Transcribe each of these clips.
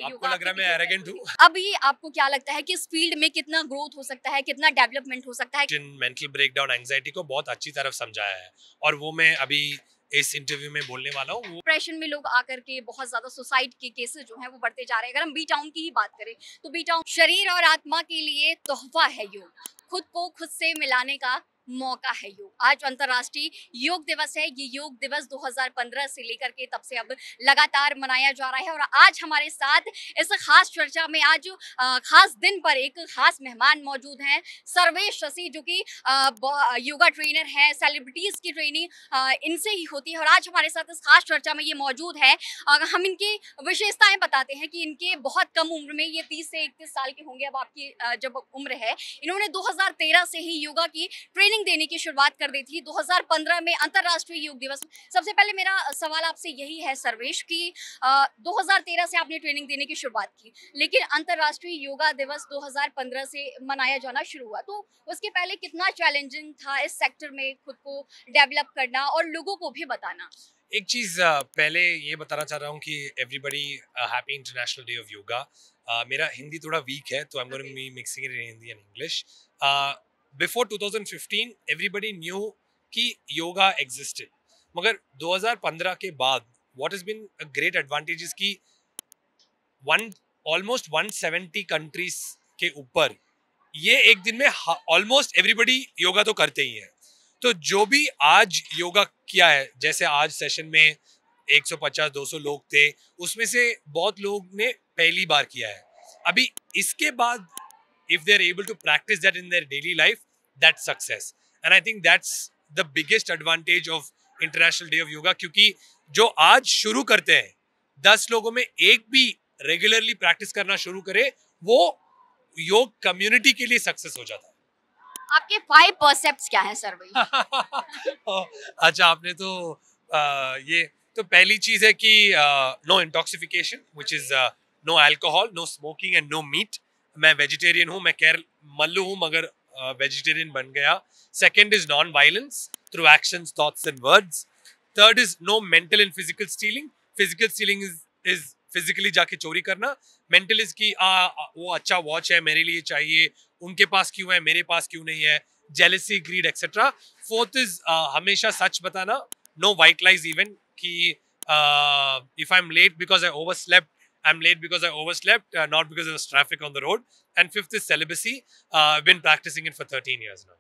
आपको योगा लग रहा है मैं एरोगेंट हूँ? अभी आपको क्या लगता है कि इस फील्ड में कितना ग्रोथ हो सकता है, कितना डेवलपमेंट हो सकता है? मेंटल ब्रेकडाउन एंजाइटी को बहुत अच्छी तरफ समझाया है और वो मैं अभी इस इंटरव्यू में बोलने वाला हूँ। डिप्रेशन में लोग आकर के बहुत ज्यादा सुसाइड के केसेस जो हैं वो बढ़ते जा रहे हैं। अगर हम बी टाउन की ही बात करें तो बी टाउन शरीर और आत्मा के लिए तोहफा है योग, खुद को खुद से मिलाने का मौका है योग। आज अंतर्राष्ट्रीय योग दिवस है। ये योग दिवस 2015 से लेकर के तब से अब लगातार मनाया जा रहा है और आज हमारे साथ इस खास चर्चा में आज खास दिन पर एक खास मेहमान मौजूद हैं, सर्वेश शशि, जो कि योगा ट्रेनर है। सेलिब्रिटीज की ट्रेनिंग इनसे ही होती है और आज हमारे साथ इस खास चर्चा में ये मौजूद है। हम इनकी विशेषताएं बताते हैं कि इनके बहुत कम उम्र में, ये 30 से 31 साल के होंगे अब आपकी जब उम्र है, इन्होंने 2013 से ही योगा की ट्रेनिंग देने की शुरुआत कर दी थी। 2015 में अंतर्राष्ट्रीय योग दिवस। सबसे पहले मेरा सवाल आपसे यही है सर्वेश कि 2013 से आपने ट्रेनिंग देने की शुरुआत की, लेकिन अंतर्राष्ट्रीय योगा दिवस 2015 से मनाया जाना शुरू हुआ, तो उसके पहले कितना चैलेंजिंग था इस सेक्टर में खुद को डेवलप करना और लोगों को भी बताना? एक चीज पहले ये बताना चाह रहा हूँ कि everybody happy international day of yoga. मेरा हिंदी थोड़ा वीक है तो I am going to be mixing it in Hindi and English. Before 2015 everybody knew कि योगा एग्जिस्टेड, मगर 2015 के बाद what has been a great advantage is कि वन ऑलमोस्ट 170 कंट्रीज के ऊपर ये एक दिन में ऑलमोस्ट एवरीबडी योगा तो करते ही है। तो जो भी आज योगा किया है, जैसे आज सेशन में 150-200 लोग थे, उसमें से बहुत लोग ने पहली बार किया है। अभी इसके बाद if they're able to practice that in their daily life, that's success. And I think that's the biggest advantage of International Day of Yoga, क्योंकि जो आज शुरू करते हैं 10 लोगों में एक भी रेगुलरली प्रैक्टिस करना शुरू करे, वो योग कम्युनिटी के लिए सक्सेस हो जाता है। आपके 5 परसेप्ट्स क्या हैं सर्वेश? अच्छा, आपने तो ये तो पहली चीज है कि no intoxification, which is no alcohol, no smoking and no meat. मैं वेजिटेरियन हूँ, मैं केरल मल्लू हूँ मगर वेजिटेरियन बन गया। Second is non violence through actions, thoughts and words. Third is no mental and physical stealing. Physical stealing is physically जाके चोरी करना। मेंटल इज की वो अच्छा वॉच है मेरे लिए चाहिए, उनके पास क्यों है, मेरे पास क्यों नहीं है, jealousy, greed etcetera. Fourth is हमेशा सच बताना, नो वाइट लाइज इवन कि if I'm late because I overslept, I'm late because I overslept, not because there was traffic on the road. And fifth is celibacy. I've been practicing it for 13 years now.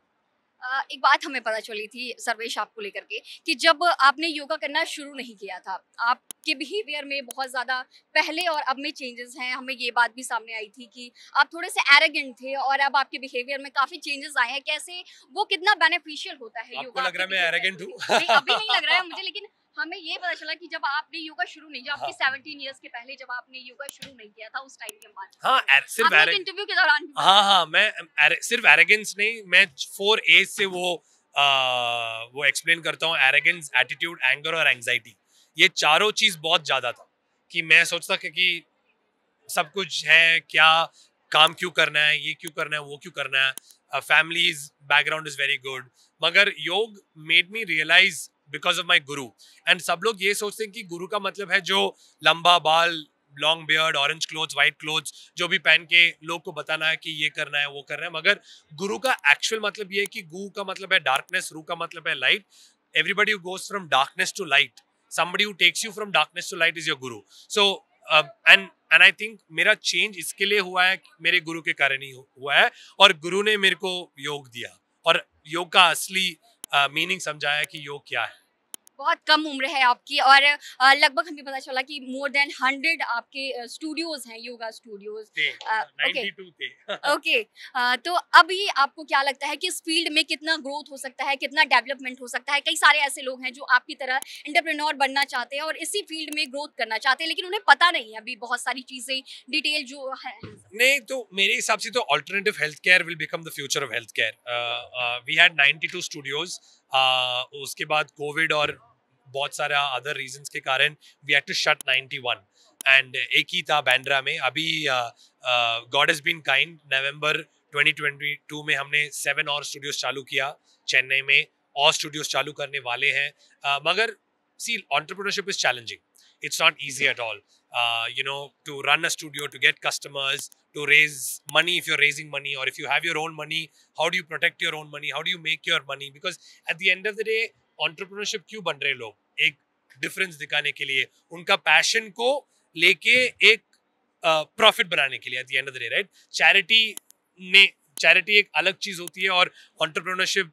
एक बात हमें पता चली थी सर्वेश आपको लेकर के कि जब आपने योगा करना शुरू नहीं किया था, आपके बिहेवियर में बहुत ज़्यादा पहले और अब में चेंजेस हैं। हमें ये बात भी सामने आई थी कि आप थोड़े से एरोगेंट थे और अब आपके बिहेवियर में काफ़ी चेंजेस आए हैं। कैसे वो कितना बेनिफिशियल होता है योगा? आपको लग रहा है मैं एरोगेंट हूँ? नहीं, अभी नहीं लग रहा है मुझे, लेकिन हमें ये पता चला कि जब आपने योगा शुरू नहीं, जब आपकी 17 इयर्स के पहले जब आपने योगा शुरू नहीं किया था, उस टाइम की हम बात कर रहे हैं। सिर्फ आपने एक इंटरव्यू के दौरान भी हाँ, मैं सिर्फ एरोगेंस नहीं, मैं 4 एज से वो एक्सप्लेन करता हूँ। एरोगेंस, एटीट्यूड, एंगर और एंजाइटी, ये चारों चीज बहुत ज्यादा था कि मैं सोचता कि सब कुछ है, क्या काम क्यों करना है, ये क्यों करना है, वो क्यों करना है, families background is very good. मगर yog made me realise because of my guru. And सब लोग ये सोचते हैं कि गुरु का मतलब है जो लंबा बाल, long beard, orange clothes, white clothes जो भी पहन के लोग को बताना है कि ये करना है, वो करना है। मगर गुरु का एक्चुअल मतलब ये है कि गु का मतलब है डार्कनेस, रू का मतलब है light. Everybody who goes from darkness to light, somebody who takes you from darkness to light is your guru. So and I think मेरा चेंज इसके लिए हुआ है, मेरे गुरु के कारण ही हुआ है, और गुरु ने मेरे को योग दिया और योग का असली मीनिंग समझाया कि योग क्या है। बहुत कम उम्र है आपकी और लगभग हमें पता चला कि मोर देन 100 आपके स्टूडियोज हैं, योगा स्टूडियोज। 92 थे। ओके, तो अभी आपको क्या लगता है कि इस फील्ड में कितना ग्रोथ हो सकता है, कितना डेवलपमेंट हो सकता है? कई सारे ऐसे लोग हैं जो आपकी तरह एंटरप्रेन्योर बनना चाहते हैं और इसी फील्ड में ग्रोथ करना चाहते हैं, लेकिन उन्हें पता नहीं है अभी बहुत सारी चीजें, डिटेल जो है। नहीं, तो मेरे हिसाब से तो alternative health care will become the future of health care. We had 92 studios. उसके बाद कोविड और बहुत सारा अदर रीजंस के कारण we had to shut 91 and एक ही था बांद्रा में। अभी God has been kind, November 2022 में हमने 7 और स्टूडियोज चालू किया चेन्नई में, और स्टूडियोज चालू करने वाले हैं। मगर see, entrepreneurship is challenging, it's not easy at all. to run a studio, to get customers, to raise money if you're raising money, or if you have your own money, how do you protect your own money? How do you make your money? Because at the end of the day, entrepreneurship क्यों बन रहे लोग? एक difference दिखाने के लिए, उनका passion को लेके एक प्रॉफिट बनाने के लिए, at the end of the day, right? Charity एक अलग चीज होती है और entrepreneurship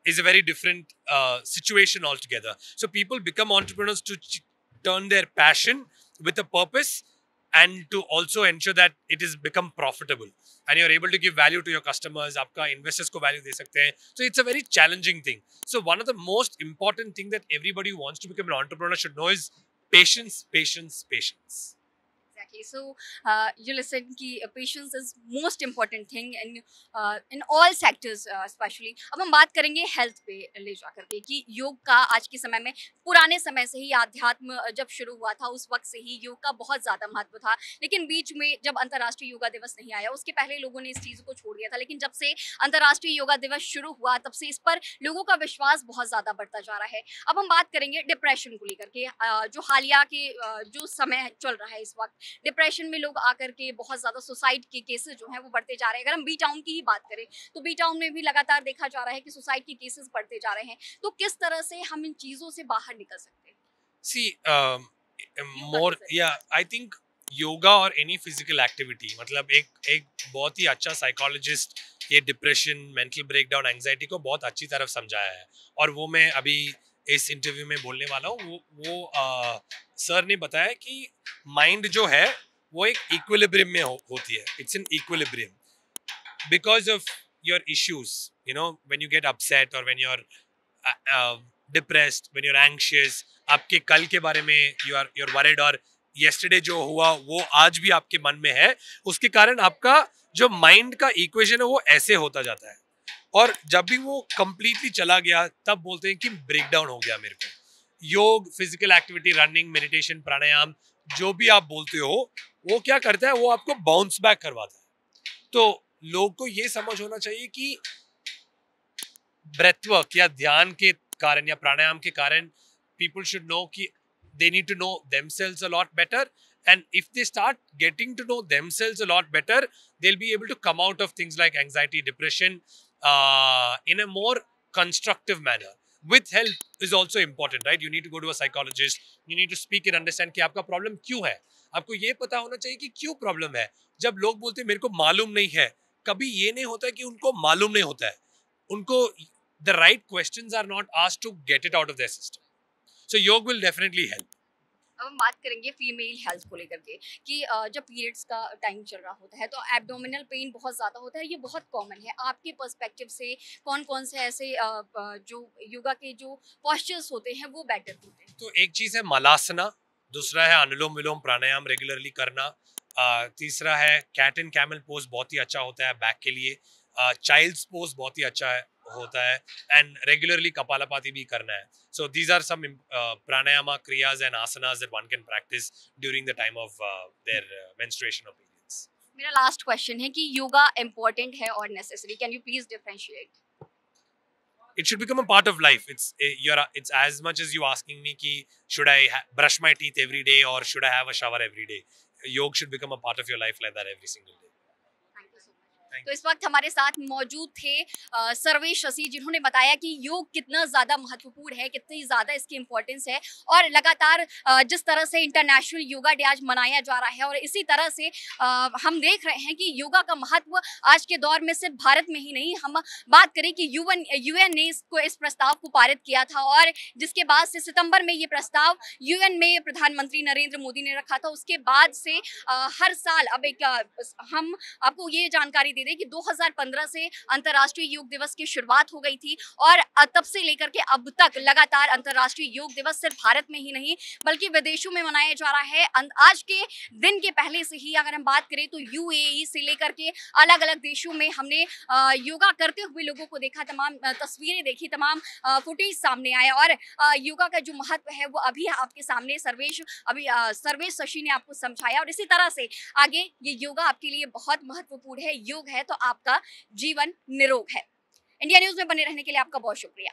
is a very different situation altogether. So people become entrepreneurs to turn their passion with a purpose and to also ensure that it is become profitable and you're able to give value to your customers. आपका investors को value दे सकते हैं. So it's a very challenging thing. So one of the most important thing that everybody who wants to become an entrepreneur should know is patience, patience, patience. Exactly. So you listen कि patience is most important thing in all sectors especially. अब हम बात करेंगे health पे ले जा करके कि योग का आज के समय में, पुराने समय से ही आध्यात्म जब शुरू हुआ था उस वक्त से ही योग का बहुत ज़्यादा महत्व था, लेकिन बीच में जब अंतर्राष्ट्रीय योगा दिवस नहीं आया उसके पहले लोगों ने इस चीज़ को छोड़ दिया था, लेकिन जब से अंतर्राष्ट्रीय योगा दिवस शुरू हुआ तब से इस पर लोगों का विश्वास बहुत ज़्यादा बढ़ता जा रहा है। अब हम बात करेंगे डिप्रेशन को लेकर के, जो हालिया के जो समय चल रहा है इस वक्त, डिप्रेशन में लोग आकर के बहुत ज़्यादा सुसाइड के केसेस जो हैं वो बढ़ते जा रहे हैं। अगर हम बी टाउन की ही बात करें तो बी टाउन में भी लगातार देखा जा रहा है कि सुसाइड के केसेस बढ़ते जा रहे हैं। तो किस तरह से हम इन चीज़ों से बाहर निकल सकते हैं? I think योगा और एनी फिजिकल एक्टिविटी, मतलब एक बहुत ही अच्छा साइकोलॉजिस्ट ये डिप्रेशन, मेंटल ब्रेकडाउन, एंजाइटी को बहुत अच्छी तरफ समझाया है, और वो मैं अभी इस इंटरव्यू में बोलने वाला हूँ। वो सर ने बताया कि माइंड जो है वो एक इक्विलिब्रियम में होती है। It's an equilibrium because of your issues, when you get upset और when you are depressed, when you are anxious, आपके कल के बारे में यू आर वरीड, और येस्टरडे जो हुआ वो आज भी आपके मन में है, उसके कारण आपका जो माइंड का इक्वेशन है वो ऐसे होता जाता है। और जब भी वो कंप्लीटली चला गया तब बोलते हैं कि ब्रेकडाउन हो गया मेरे को। योग, फिजिकल एक्टिविटी, रनिंग, मेडिटेशन, प्राणायाम, जो भी आप बोलते हो, वो क्या करता है, वो आपको बाउंस बैक करवाता है। तो लोग को ये समझ होना चाहिए कि ब्रेथ वर्क या ध्यान के कारण या प्राणायाम के कारण people should know कि they need to know themselves a lot better, and if they start getting to know themselves a lot better, they'll be able to come out of things like anxiety, depression in a more constructive manner. With help is also important, right? You need to go to a psychologist, you need to speak and understand कि आपका problem क्यों है। आपको ये पता होना चाहिए कि क्यों प्रॉब्लम है। जब लोग बोलते हैं मेरे को मालूम नहीं है, कभी ये नहीं होता कि उनको मालूम नहीं होता है, उनको the right questions are not asked to get it out of their system. So yoga will definitely help. अब हम बात करेंगे फीमेल हेल्थ को लेकर के कि जब पीरियड्स का टाइम चल रहा होता है तो एब्डोमिनल पेन बहुत ज़्यादा होता है, ये बहुत कॉमन है। आपके पर्सपेक्टिव से कौन कौन से ऐसे जो योगा के जो पोस्चर्स होते हैं वो बेटर होते हैं? तो एक चीज़ है मलासना, दूसरा है अनुलोम विलोम प्राणायाम रेगुलरली करना, तीसरा है कैट एंड कैमल पोज, बहुत ही अच्छा होता है बैक के लिए, चाइल्ड्स पोज बहुत ही अच्छा होता है, एंड रेगुलरली कपालभाति भी करना है। So these are some pranayama, kriyas and asanas that one can practice during the time of their menstruation or periods. मेरा लास्ट क्वेश्चन है कि योगा इम्पोर्टेंट है और necessary, can you please differentiate? It should become a part of life. It's as much as you asking me ki should I brush my teeth every day or should I have a shower every day. Yoga should become a part of your life like that every single day. तो इस वक्त हमारे साथ मौजूद थे सर्वेश शशि, जिन्होंने बताया कि योग कितना ज़्यादा महत्वपूर्ण है, कितनी ज़्यादा इसकी इम्पोर्टेंस है, और लगातार जिस तरह से इंटरनेशनल योगा डे आज मनाया जा रहा है, और इसी तरह से हम देख रहे हैं कि योगा का महत्व आज के दौर में सिर्फ भारत में ही नहीं, हम बात करें कि यूएन ने इस प्रस्ताव को पारित किया था, और जिसके बाद से सितंबर में ये प्रस्ताव यूएन में प्रधानमंत्री नरेंद्र मोदी ने रखा था। उसके बाद से हर साल अब हम आपको ये जानकारी दे कि 2015 से अंतर्राष्ट्रीय योग दिवस की शुरुआत हो गई थी, और तब से लेकर के अब तक लगातार अंतर्राष्ट्रीय योग दिवस सिर्फ भारत में ही नहीं बल्कि विदेशों में मनाया जा रहा है। आज के दिन के पहले से ही अगर हम बात करें तो यूएई से लेकर के अलग अलग देशों में हमने योगा करते हुए लोगों को देखा, तमाम तस्वीरें देखी, तमाम फुटेज सामने आया, और योगा का जो महत्व है वो अभी आपके सामने सर्वेश शशि ने आपको समझाया, और इसी तरह से आगे ये योगा आपके लिए बहुत महत्वपूर्ण है। योग है तो आपका जीवन निरोग है। इंडिया न्यूज़ में बने रहने के लिए आपका बहुत शुक्रिया।